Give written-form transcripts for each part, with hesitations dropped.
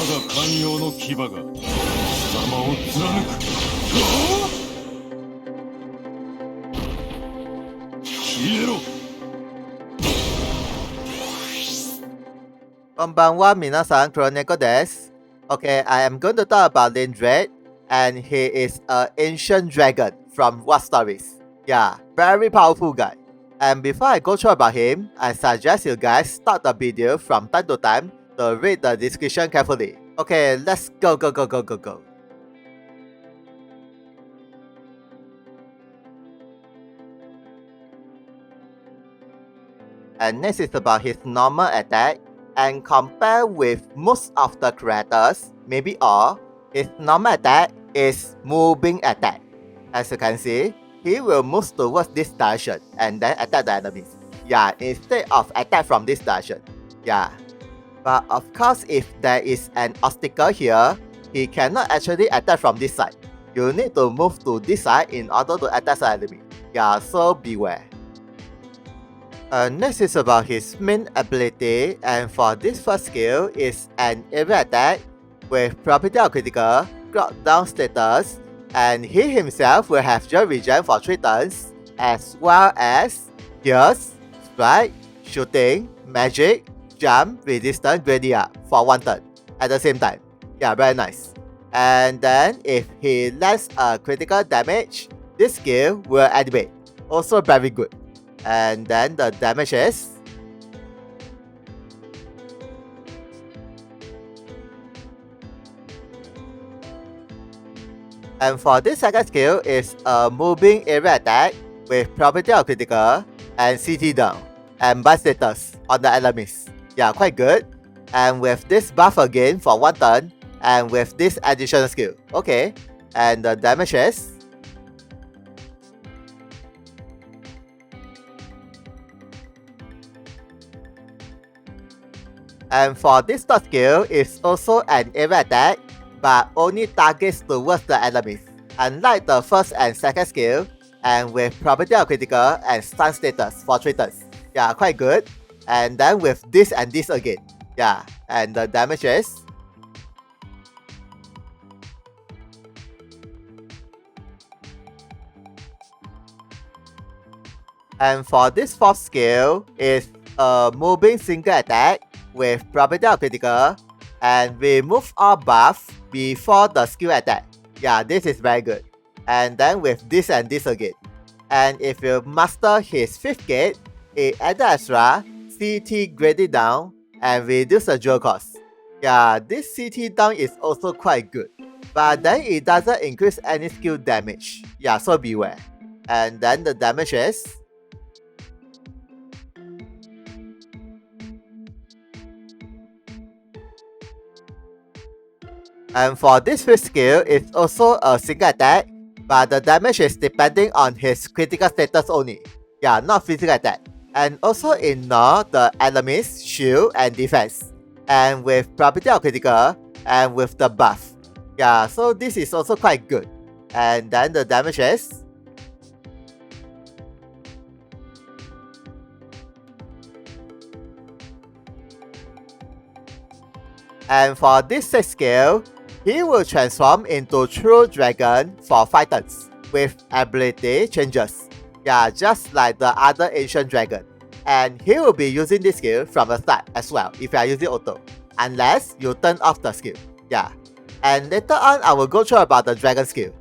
我が寛容の牙が貴様を貫く。消えろ。こんばんは、皆さん、クロネコです。Okay, I am going to talk about Lindlake, and he is an ancient dragon from What Stories. Yeah, very powerful guy. And before I go through about him, I suggest you guys start the video from time to time to read the description carefully. Okay, let's go. And next is about his normal attack. And compare with most of the characters, maybe all, his normal attack is moving attack. As you can see, he will move towards this direction and then attack the enemies. Yeah, instead of attack from this direction. Yeah. But of course, if there is an obstacle here, he cannot actually attack from this side. You need to move to this side in order to attack the enemy. Yeah, so beware. Next is about his main ability, and for this first skill is an area attack with property of critical, knockdown status, and he himself will have joy regen for 3 turns, as well as pierce, strike, shooting, magic, jump, resistance, gradient for 1 turn at the same time. Yeah, very nice. And then if he lands a critical damage, this skill will activate. Also very good. And then the damage is and for this second skill is a moving area attack with property of critical and CT down and buff status on the enemies. Yeah, quite good. And with this buff again for 1 turn and with this additional skill. Okay. And the damage is and for this third skill is also an area attack, but only targets towards the enemies, unlike the first and second skill, and with property of critical and stun status for 3 turns. Yeah, quite good. And then with this and this again. Yeah, and the damage is and for this fourth skill is a moving single attack with property of critical and remove all buff before the skill attack. Yeah, this is very good. And then with this and this again. And if you master his 5th gate, it adds extra CT graded down and reduce the dual cost. Yeah, this CT down is also quite good. But then it doesn't increase any skill damage. Yeah, so beware. And then the damage is and for this 5th skill, it's also a single attack, but the damage is depending on his critical status only. Yeah, not physical attack. And also ignore the enemy's shield and defense. And with property of critical and with the buff. Yeah, so this is also quite good. And then the damage is and for this 6th skill, he will transform into true dragon for 5 turns with ability changes. Yeah, just like the other ancient dragon. And he will be using this skill from the start as well if you are using auto. Unless you turn off the skill. Yeah. And later on I will go through about the dragon skill.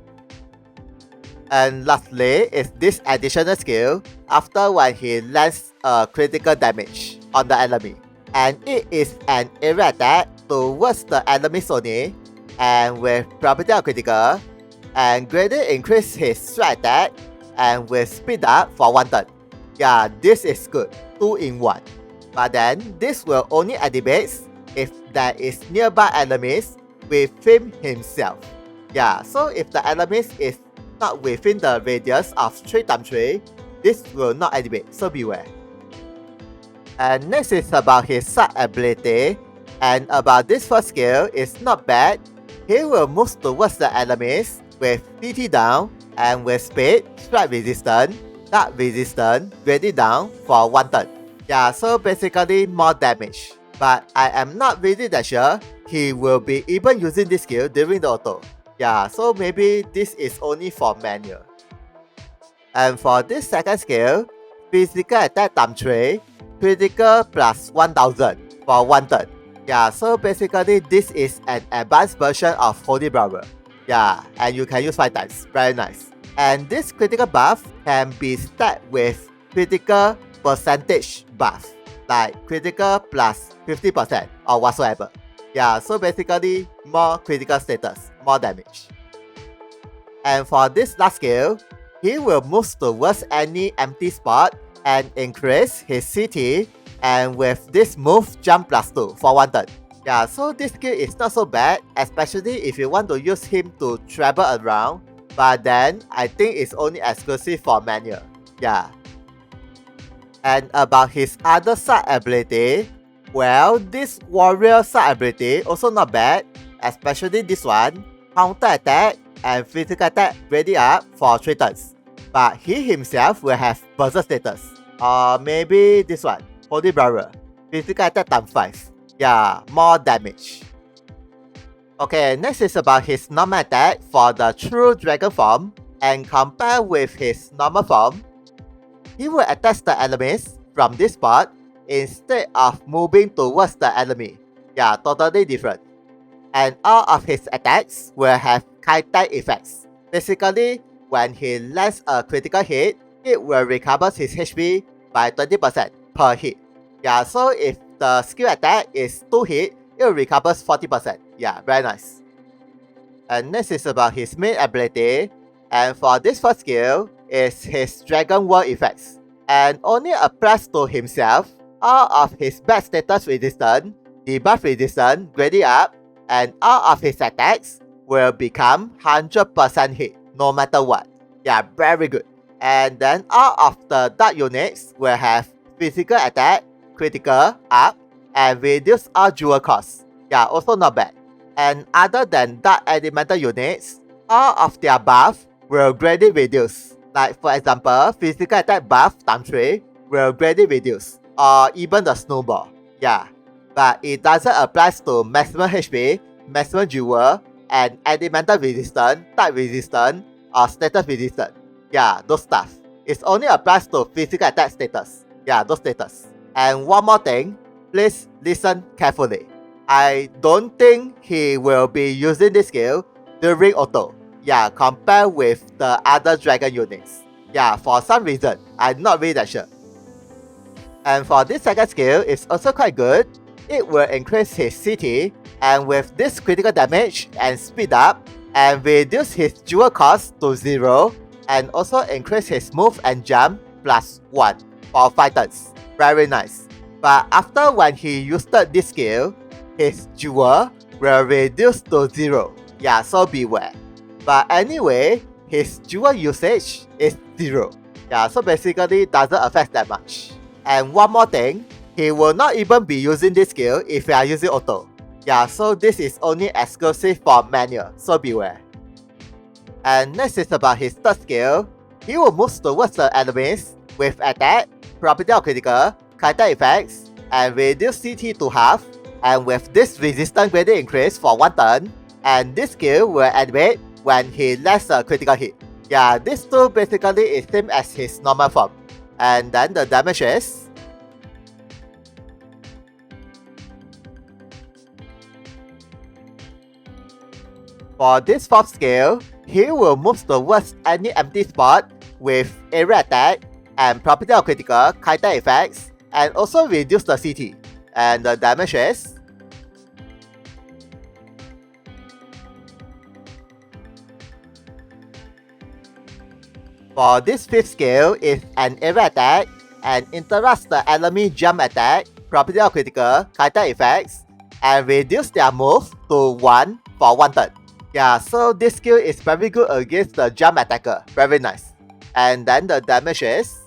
And lastly is this additional skill after when he lands a critical damage on the enemy. And it is an area attack towards the enemies only, and with property of critical, and greatly increase his strike attack, and with speed up for 1 turn. Yeah, this is good, 2 in 1. But then this will only activate if there is nearby enemies within himself. Yeah, so if the enemies is not within the radius of 3×3, this will not activate, so beware. And next is about his sub ability, and about this first skill is not bad. He will move towards the enemies with CT down and with speed, strike resistance, dark resistance, graded down for 1 turn. Yeah, so basically more damage. But I am not really that sure he will be even using this skill during the auto. Yeah, so maybe this is only for manual. And for this second skill, physical attack times 3, critical plus 1000 for 1 turn. Yeah, so basically this is an advanced version of Holy Brawler. Yeah, and you can use 5 times. Very nice. And this critical buff can be stacked with critical percentage buff, like critical plus 50% or whatsoever. Yeah, so basically more critical status, more damage. And for this last skill, he will move towards any empty spot and increase his CT, and with this move jump plus 2 for 1 turn. Yeah, so this skill is not so bad, especially if you want to use him to travel around, but then I think it's only exclusive for manual. Yeah. And about his other side ability, well, this warrior side ability also not bad, especially this one, counter attack and physical attack ready up for 3 turns. But he himself will have berserk status. Or maybe this one, Holy Brawler, physical attack times 5. Yeah, more damage. Okay, next is about his normal attack for the true dragon form, and compared with his normal form, he will attack the enemies from this spot instead of moving towards the enemy. Yeah, totally different. And all of his attacks will have kite effects. Basically, when he lands a critical hit, it will recover his HP by 20% per hit. Yeah, so if the skill attack is 2 hits, it recovers 40%. Yeah, very nice. And next is about his main ability. And for this first skill is his Dragon World effects. And only applies to himself. All of his bad status resistance, debuff resistance grading up, and all of his attacks will become 100% hit no matter what. Yeah, very good. And then all of the dark units will have physical attack, critical, up, and reduce all jewel costs. Yeah, also not bad. And other than dark elemental units, all of their buff will greatly reduce. Like for example, physical attack buff times 3 will greatly reduce, or even the snowball. Yeah, but it doesn't apply to maximum HP, maximum jewel, and elemental resistance, type resistance, or status resistance. Yeah, those stuff. It only applies to physical attack status. Yeah, those status. And one more thing, please listen carefully. I don't think he will be using this skill during auto. Yeah, compared with the other dragon units. Yeah, for some reason, I'm not really that sure. And for this second skill, it's also quite good. It will increase his CT, and with this critical damage and speed up, and reduce his jewel cost to 0, and also increase his move and jump plus 1 for 5 turns. Very nice. But after when he used this skill, his jewel will reduce to 0. Yeah, so beware. But anyway, his jewel usage is 0. Yeah, so basically doesn't affect that much. And one more thing, he will not even be using this skill if you are using auto. Yeah, so this is only exclusive for manual, so beware. And next is about his third skill. He will move towards the enemies with attack, property of critical, kite effects, and reduce CT to half, and with this resistance grading increase for 1 turn, and this skill will activate when he lands a critical hit. Yeah, this tool basically is same as his normal form. And then the damage is for this fourth skill, he will move towards any empty spot with area attack and property of critical, kite effects, and also reduce the CT. And the damage is for this fifth skill is an area attack and interrupts the enemy jump attack, property of critical, kite effects, and reduce their move to 1 for 1 turn. Yeah, so this skill is very good against the jump attacker. Very nice. And then the damage is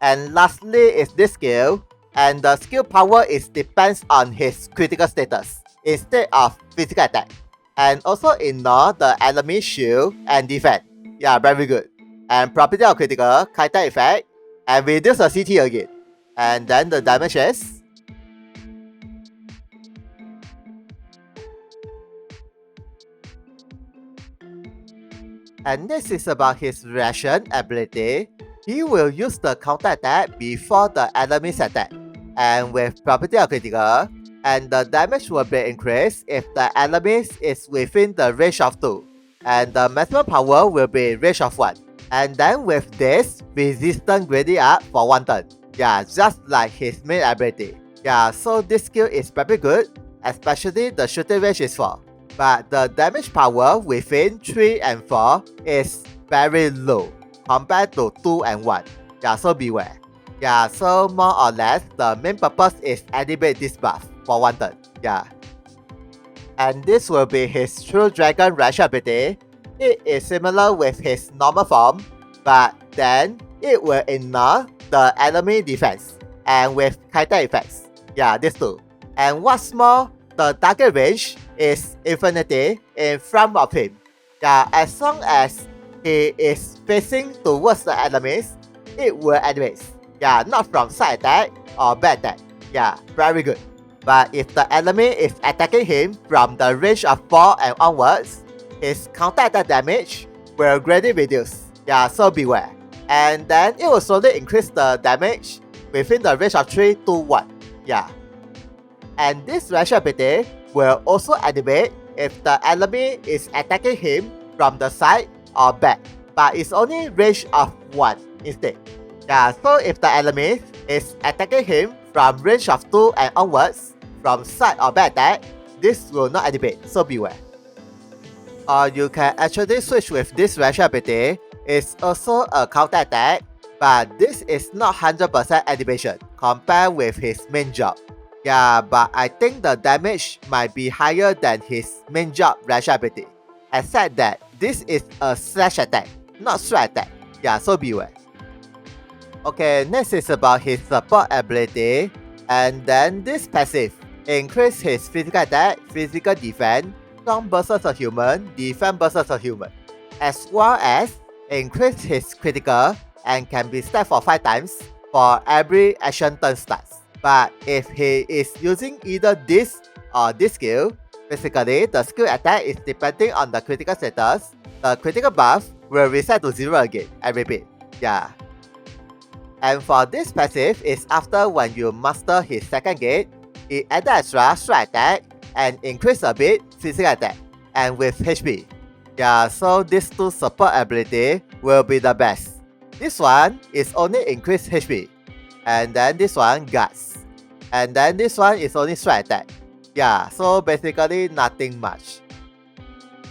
and lastly is this skill, and the skill power is depends on his critical status instead of physical attack, and also ignore the enemy shield and defense. Yeah, very good. and property of critical, character effect, and reduce the CT again. And then the damage is and this is about his reaction ability. He will use the counter attack before the enemy's attack, and with property of critical, and the damage will be increased if the enemy is within the range of 2, and the maximum power will be range of 1. And then with this, resistance grading up for 1 turn. Yeah, just like his main ability. Yeah, so this skill is very good, especially the shooting range is 4. But the damage power within 3 and 4 is very low compared to 2 and 1. Yeah, so beware. Yeah, so more or less, the main purpose is activate this buff for 1 turn. Yeah. And this will be his True Dragon reaction ability. It is similar with his normal form, but then it will ignore the enemy defense and with character effects. Yeah, these two. And what's more, the target range is infinity in front of him. Yeah, as long as he is facing towards the enemies, it will activate. Yeah, not from side attack or back attack. Yeah, very good. But if the enemy is attacking him from the range of 4 and onwards, his counter attack damage will greatly reduce. Yeah, so beware. And then it will slowly increase the damage within the range of 3 to 1. Yeah. And this reaction ability will also activate if the enemy is attacking him from the side or back, but it's only range of 1 instead. Yeah, so if the enemy is attacking him from range of 2 and onwards, from side or back attack, this will not activate, so beware. Or you can actually switch with this reaction ability. It's also a counter attack, but this is not 100% activation compared with his main job. Yeah, but I think the damage might be higher than his main job reaction ability, except that this is a slash attack, not strike attack. Yeah, so beware. Okay, next is about his support ability, and then this passive increase his physical attack, physical defense, strong versus a human, defense versus a human, as well as increase his critical and can be stacked for 5 times for every action turn starts. But if he is using either this or this skill, basically the skill attack is depending on the critical status, the critical buff will reset to 0 again. I repeat, yeah. And for this passive is after when you master his second gate, it adds extra strike attack and increase a bit physical attack and with HP. Yeah, so these two support ability will be the best. This one is only increased HP, and then this one guts, and then this one is only strike attack. Yeah, so basically nothing much.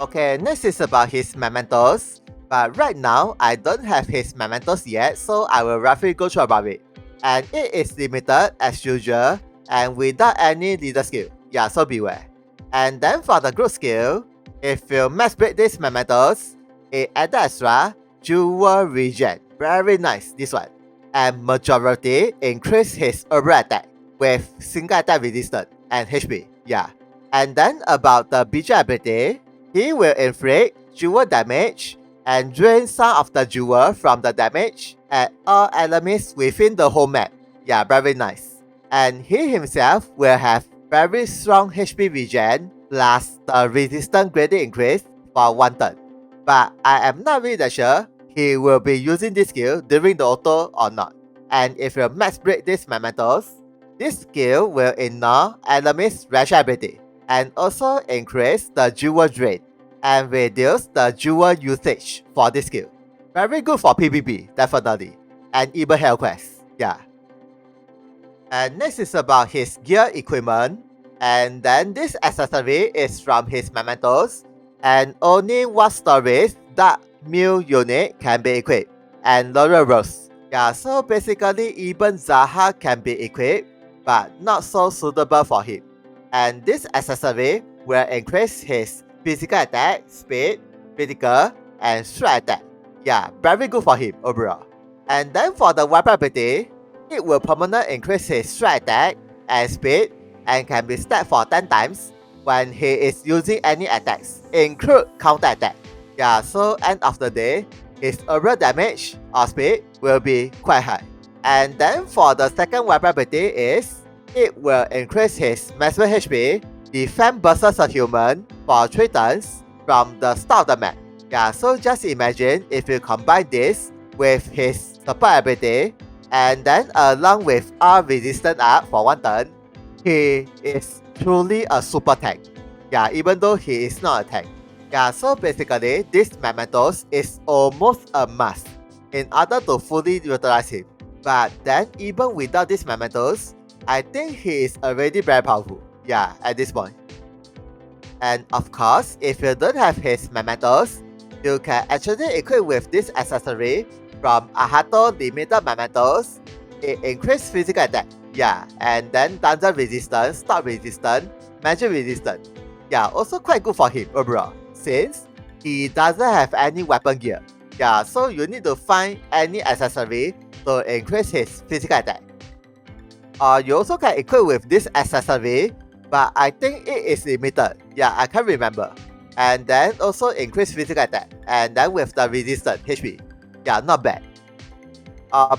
Okay, next is about his mementos, but right now I don't have his mementos yet, so I will roughly go through about it. And it is limited as usual and without any leader skill. Yeah, so beware. And then for the group skill, if you max break these mementos, it adds extra jewel regen. Very nice, this one. And majority increase his overall attack with single attack resistance and HP. Yeah. And then about the BJ ability, he will inflict jewel damage and drain some of the jewel from the damage at all enemies within the whole map. Yeah, very nice. And he himself will have very strong HP regen plus the resistance grading increase for 1 turn. But I am not really sure he will be using this skill during the auto or not. And if you max break these mementos, this skill will ignore enemies' reaction ability and also increase the jewel drain and reduce the jewel usage for this skill. Very good for PvP, definitely, and even Hell Quest, yeah. And next is about his gear equipment, and then this accessory is from his mementos, and only one storage that Mew unit can be equipped, and Laurel Rose. Yeah, so basically even Zaha can be equipped, but not so suitable for him. And this accessory will increase his physical attack, speed, critical, and strike attack. Yeah, very good for him overall. And then for the weapon ability, it will permanently increase his strike attack and speed and can be stacked for 10 times when he is using any attacks, include counter attack. Yeah, so end of the day, his overall damage or speed will be quite high. And then for the second weapon ability is, it will increase his maximum HP, defense versus a human for 3 turns from the start of the map. Yeah, so just imagine if you combine this with his support ability, and then along with all resistance up for 1 turn, he is truly a super tank. Yeah, even though he is not a tank. Yeah, so basically this Mementos is almost a must in order to fully utilize him. But then even without this Mementos, I think he is already very powerful. Yeah, at this point. And of course, if you don't have his Mementos, you can actually equip with this accessory from Ahato Limited Mementos. It increases physical attack. Yeah, and then dungeon resistance, stop resistance, magic resistance. Yeah, also quite good for him overall, since he doesn't have any weapon gear. Yeah, so you need to find any accessory to increase his physical attack. You also can equip with this accessory, but I think it is limited. Yeah, I can't remember. And then also increase physical attack, and then with the resistance HP. Yeah, not bad.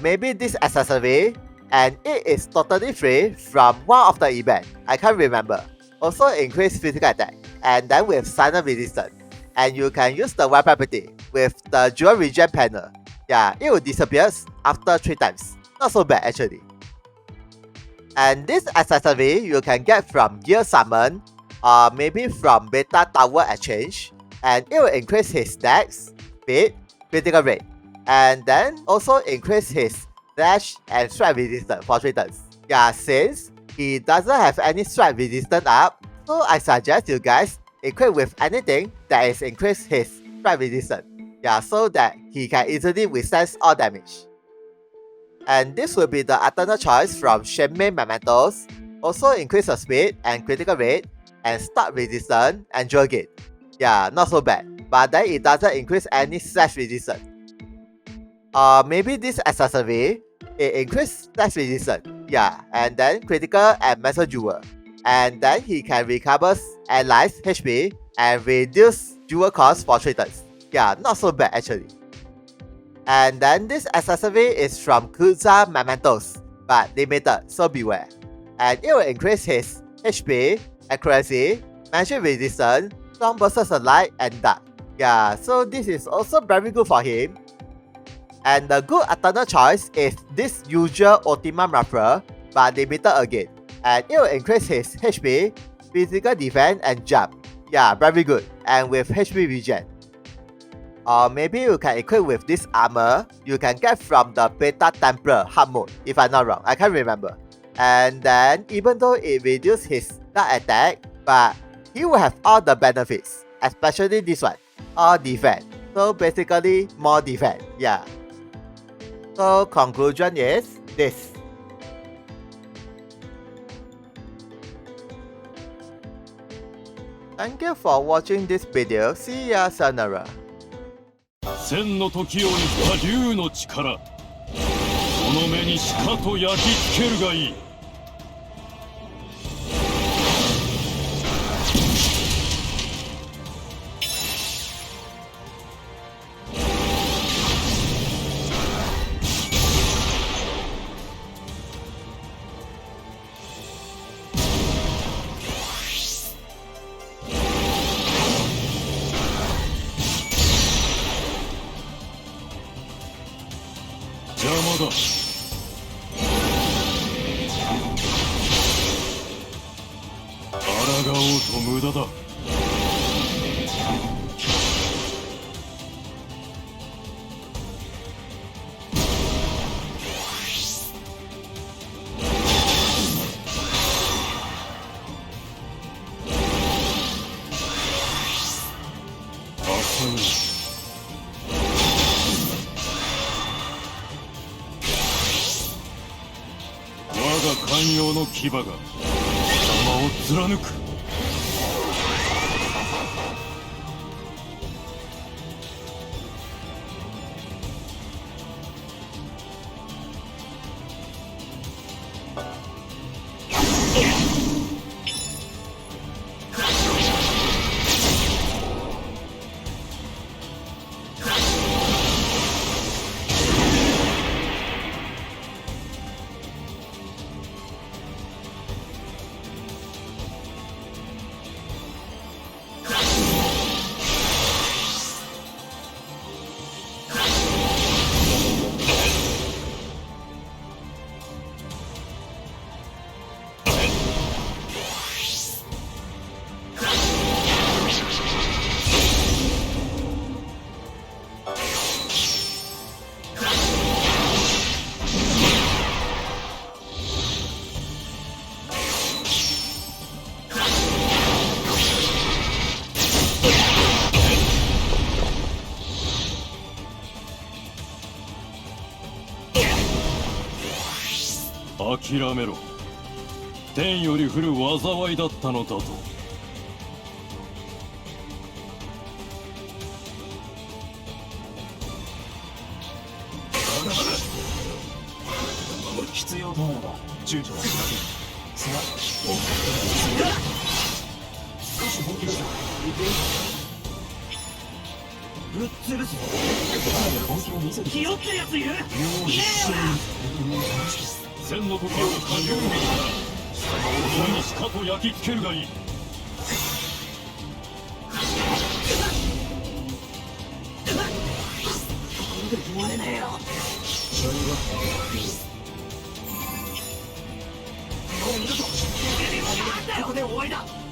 Maybe this accessory, and it is totally free from one of the events. I can't remember. Also increase physical attack, and then with silent resistance. And you can use the weapon ability with the dual regen panel. Yeah, it will disappear after 3 times. Not so bad actually. And this accessory you can get from Gear Summon, or maybe from Beta Tower Exchange, and it will increase his dex, speed, critical rate, and then also increase his dash and strike resistance for 3 turns. Yeah, since he doesn't have any strike resistance up, so I suggest you guys equip with anything that is increase his strike resistance. Yeah, so that he can easily withstand all damage. And this will be the alternate choice from Shenmei Mementos. Also increase the speed and critical rate, and start resistance and dual gate. Yeah, not so bad, but then it doesn't increase any slash resistance. Maybe this accessory, it increases slash resistance. Yeah, and then critical and metal jewel. And then he can recover allies HP and reduce jewel cost for 3 turns. Yeah, not so bad actually. And then this accessory is from Kuza Mementos, but limited, so beware. And it will increase his HP, accuracy, magic resistance, strong versus light, and dark. Yeah, so this is also very good for him. And the good alternate choice is this usual Ultima Muffler, but limited again. And it will increase his HP, physical defense, and jump. Yeah, very good. And with HP regen. Or maybe you can equip with this armor you can get from the Beta Templar hard mode, if I'm not wrong, I can't remember. And then even though it reduces his dark attack, but he will have all the benefits, especially this one, all defense. So basically more defense, yeah. So conclusion is this. Thank you for watching this video. See ya, sayonara. 千の時を生きた竜の力、その目にしかと焼き付けるがいい。邪魔だ。抗おうと無駄だ。寛容の牙が貴様を貫く。諦めろ。天より降る災いだったのだと。必要となれば躊躇はしません。さあ、少し本気した。ぶっ潰すぞ。本気を見せて。気負ってるやついる？千の時を下流にしたらお前にしかと焼き付けるがいい。言われねえよ。ここで終わりだ。